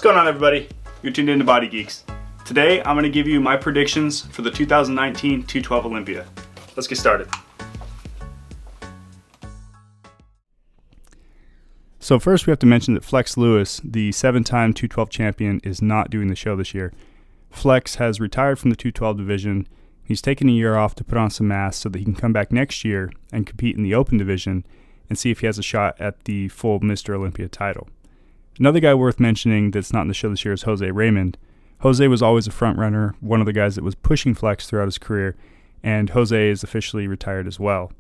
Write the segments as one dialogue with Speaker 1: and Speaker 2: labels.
Speaker 1: What's going on, everybody? You're tuned into Body Geeks. Today I'm going to give you my predictions for the 2019 212 Olympia. Let's get started. So first we have to mention that Flex Lewis, the 7-time 212 champion, is not doing the show this year. Flex has retired from the 212 division. He's taken a year off to put on some mass so that he can come back next year and compete in the open division and see if he has a shot at the full Mr. Olympia title. Another guy worth mentioning that's not in the show this year is Jose Raymond. Jose was always a front runner, one of the guys that was pushing Flex throughout his career, and Jose is officially retired as well.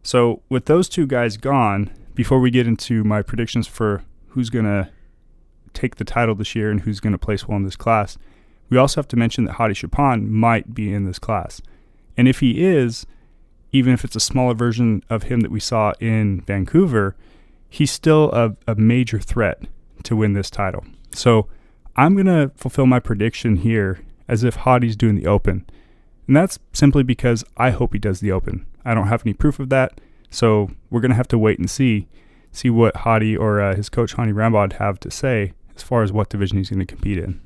Speaker 1: So with those two guys gone, before we get into my predictions for who's going to take the title this year and who's going to place well in this class, we also have to mention that HADI CHOOPAN might be in this class. And if he is, even if it's a smaller version of him that we saw in Vancouver, he's still a major threat to win this title. So I'm going to fulfill my prediction here as if HADI's doing the Open. And that's simply because I hope he does the Open. I don't have any proof of that. So we're going to have to wait and see what HADI or his coach, Hani Rambod, have to say as far as what division he's going to compete in.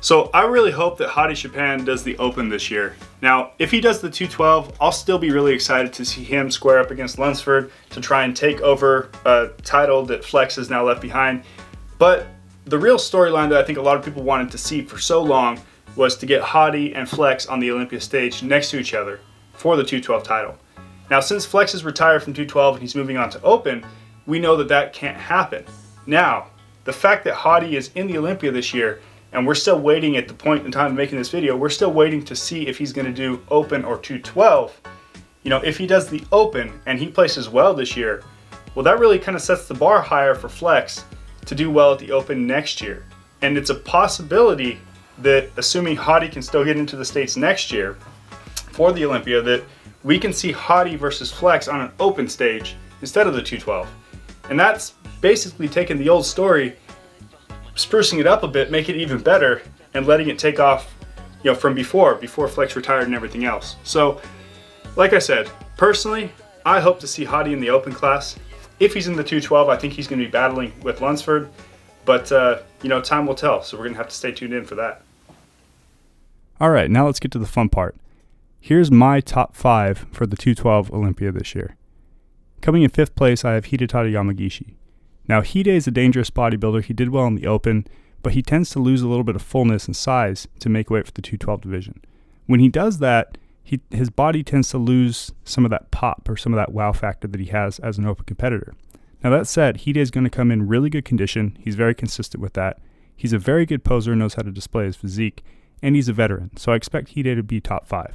Speaker 1: So I really hope that HADI CHOOPAN does the Open this year. Now, if he does the 212, I'll still be really excited to see him square up against Lunsford to try and take over a title that Flex has now left behind. But the real storyline that I think a lot of people wanted to see for so long was to get HADI and Flex on the Olympia stage next to each other for the 212 title. Now, since Flex is retired from 212 and he's moving on to Open, we know that that can't happen. Now, the fact that HADI is in the Olympia this year, and we're still waiting at the point in time of making this video, we're still waiting to see if he's going to do Open or 212. You know, if he does the Open and he places well this year, well, that really kind of sets the bar higher for Flex to do well at the Open next year. And it's a possibility that, assuming HADI can still get into the States next year for the Olympia, that we can see HADI versus Flex on an Open stage instead of the 212. And that's basically taking the old story, sprucing it up a bit, make it even better, and letting it take off, you know, from before Flex retired and everything else. So, like I said, personally, I hope to see HADI in the Open class. If he's in the 212, I think he's going to be battling with Lunsford. But, you know, time will tell, so we're going to have to stay tuned in for that.
Speaker 2: All right, now let's get to the fun part. Here's my top 5 for the 212 Olympia this year. Coming in 5th place, I have Hidetaka Yamagishi. Now, Hide is a dangerous bodybuilder. He did well in the Open, but he tends to lose a little bit of fullness and size to make way for the 212 division. When he does that, his body tends to lose some of that pop or some of that wow factor that he has as an Open competitor. Now, that said, Hide is going to come in really good condition. He's very consistent with that. He's a very good poser, knows how to display his physique, and he's a veteran, so I expect Hide to be top 5.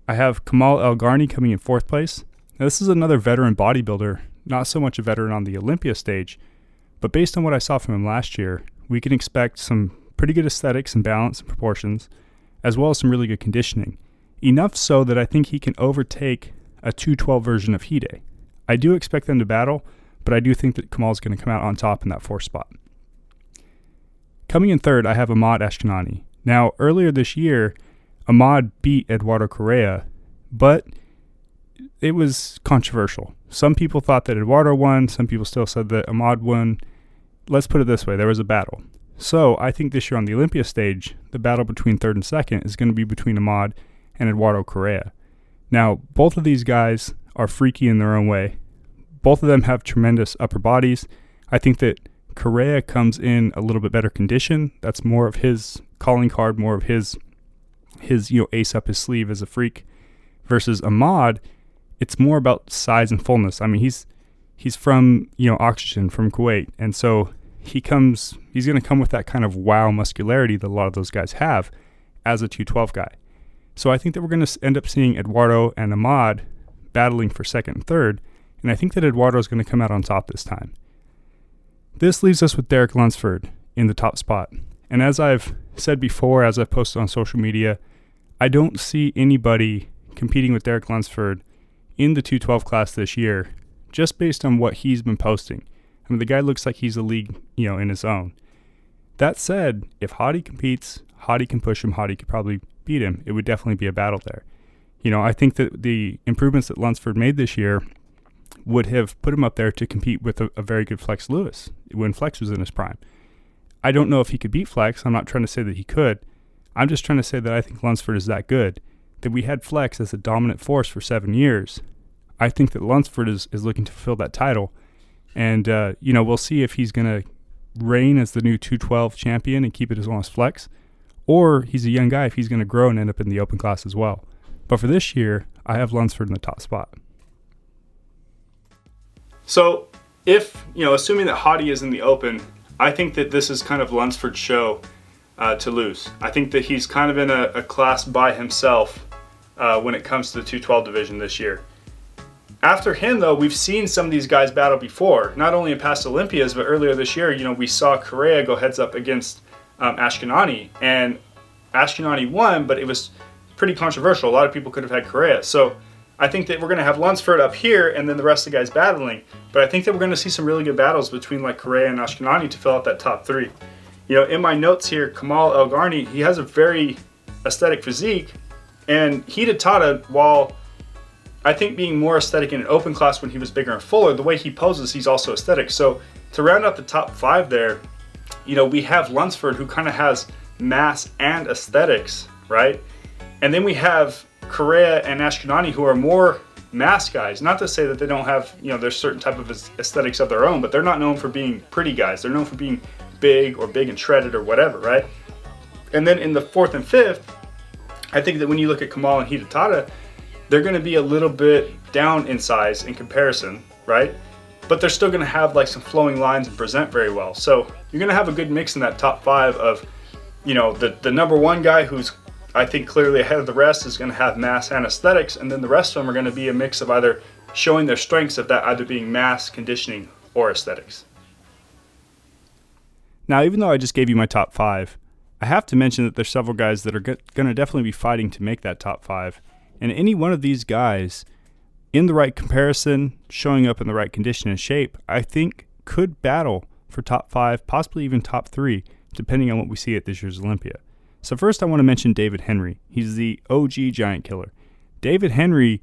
Speaker 2: I have Kamal El Garni coming in 4th place. Now, this is another veteran bodybuilder, not so much a veteran on the Olympia stage, but based on what I saw from him last year, we can expect some pretty good aesthetics and balance and proportions, as well as some really good conditioning. Enough so that I think he can overtake a 212 version of Hide. I do expect them to battle, but I do think that Kamal's going to come out on top in that 4th spot. Coming in 3rd, I have Ahmad Ashkenani. Now, earlier this year, Ahmad beat Eduardo Correa, but it was controversial. Some people thought that Eduardo won. Some people still said that Ahmad won. Let's put it this way. There was a battle. So I think this year on the Olympia stage, the battle between 3rd and 2nd is going to be between Ahmad and Eduardo Correa. Now, both of these guys are freaky in their own way. Both of them have tremendous upper bodies. I think that Correa comes in a little bit better condition. That's more of his calling card, more of his ace up his sleeve as a freak. Versus Ahmad, it's more about size and fullness. I mean, he's from, Oxygen, from Kuwait. And so he's going to come with that kind of wow muscularity that a lot of those guys have as a 212 guy. So I think that we're going to end up seeing Eduardo and Ahmad battling for 2nd and 3rd. And I think that Eduardo is going to come out on top this time. This leaves us with Derek Lunsford in the top spot. And as I've said before, as I've posted on social media, I don't see anybody competing with Derek Lunsford in the 212 class this year, just based on what he's been posting. I mean, the guy looks like he's a league, in his own. That said, if HADI competes, HADI can push him, HADI could probably beat him. It would definitely be a battle there. I think that the improvements that Lunsford made this year would have put him up there to compete with a very good Flex Lewis when Flex was in his prime. I don't know if he could beat Flex. I'm not trying to say that he could. I'm just trying to say that I think Lunsford is that good, that we had Flex as a dominant force for 7 years. I think that Lunsford is looking to fulfill that title. And, we'll see if he's going to reign as the new 212 champion and keep it as long as Flex, or he's a young guy if he's going to grow and end up in the open class as well. But for this year, I have Lunsford in the top spot.
Speaker 1: So if, assuming that HADI is in the open, I think that this is kind of Lunsford's show to lose. I think that he's kind of in a class by himself when it comes to the 212 division this year. After him, though, we've seen some of these guys battle before, not only in past Olympias, but earlier this year, we saw Correa go heads up against Ashkenani, and Ashkenani won, but it was pretty controversial. A lot of people could have had Correa. So I think that we're going to have Lunsford up here and then the rest of the guys battling. But I think that we're going to see some really good battles between like Correa and Ashkenani to fill out that top 3. In my notes here, Kamal El-Garni, he has a very aesthetic physique, and Hidetada, while I think being more aesthetic in an open class when he was bigger and fuller, the way he poses, he's also aesthetic. So to round out the top 5 there, we have Lunsford, who kind of has mass and aesthetics, right? And then we have Correa and Ashkenani, who are more mass guys. Not to say that they don't have, there's certain type of aesthetics of their own, but they're not known for being pretty guys. They're known for being big and shredded or whatever, right? And then in the 4th and 5th, I think that when you look at Kamal and Hidetada, they're going to be a little bit down in size in comparison, right? But they're still going to have like some flowing lines and present very well. So you're going to have a good mix in that top 5 of, the number 1 guy who's, I think, clearly ahead of the rest is going to have mass and aesthetics, and then the rest of them are going to be a mix of either showing their strengths of that either being mass, conditioning, or aesthetics.
Speaker 2: Now, even though I just gave you my top 5, I have to mention that there's several guys that are going to definitely be fighting to make that top 5. And any one of these guys, in the right comparison, showing up in the right condition and shape, I think could battle for top 5, possibly even top 3, depending on what we see at this year's Olympia. So first I want to mention David Henry. He's the OG giant killer. David Henry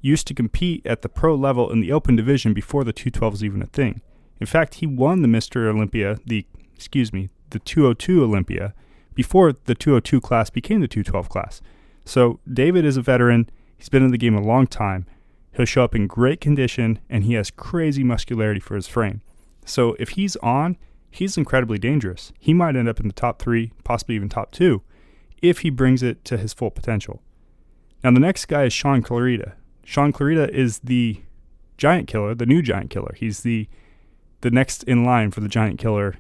Speaker 2: used to compete at the pro level in the open division before the 212 was even a thing. In fact, he won the Mr. Olympia, the 202 Olympia, before the 202 class became the 212 class. So David is a veteran. He's been in the game a long time. He'll show up in great condition, and he has crazy muscularity for his frame. So if he's on, he's incredibly dangerous. He might end up in the top 3, possibly even top 2, if he brings it to his full potential. Now the next guy is Sean Clarita. Sean Clarita is the giant killer, the new giant killer. He's the next in line for the giant killer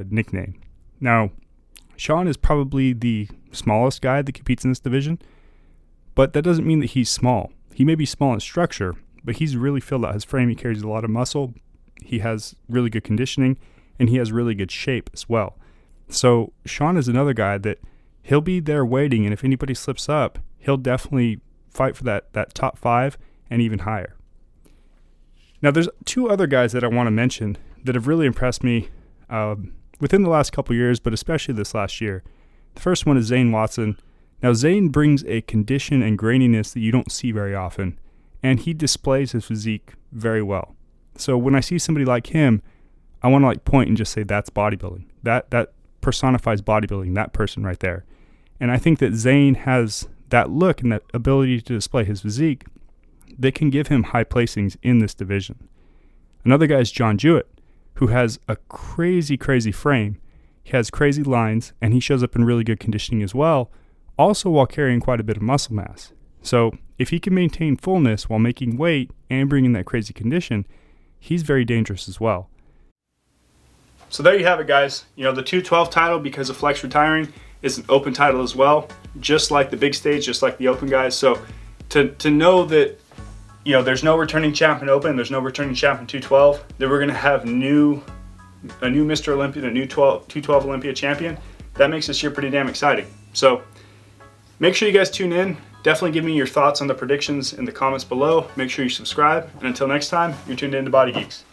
Speaker 2: nickname. Now, Sean is probably the smallest guy that competes in this division, but that doesn't mean that he's small. He may be small in structure, but he's really filled out his frame. He carries a lot of muscle. He has really good conditioning, and he has really good shape as well. So Sean is another guy that he'll be there waiting, and if anybody slips up, he'll definitely fight for that top 5 and even higher. Now, there's 2 other guys that I want to mention that have really impressed me within the last couple years, but especially this last year. The first one is Zane Watson. Now, Zane brings a condition and graininess that you don't see very often, and he displays his physique very well. So when I see somebody like him, I want to point and just say that's bodybuilding. That personifies bodybuilding, that person right there. And I think that Zane has that look and that ability to display his physique that can give him high placings in this division. Another guy is John Jewett, who has a crazy, crazy frame. He has crazy lines, and he shows up in really good conditioning as well, also while carrying quite a bit of muscle mass. So if he can maintain fullness while making weight and bringing that crazy condition, he's very dangerous as well.
Speaker 1: So there you have it, guys. The 212 title, because of Flex retiring, is an open title as well, just like the big stage, just like the open guys. So to know that there's no returning champ in open, there's no returning champ in 212, that we're going to have a new Mr. Olympia, a new 212 Olympia champion, that makes this year pretty damn exciting. So make sure you guys tune in. Definitely give me your thoughts on the predictions in the comments below. Make sure you subscribe. And until next time, you're tuned in to Body Geeks.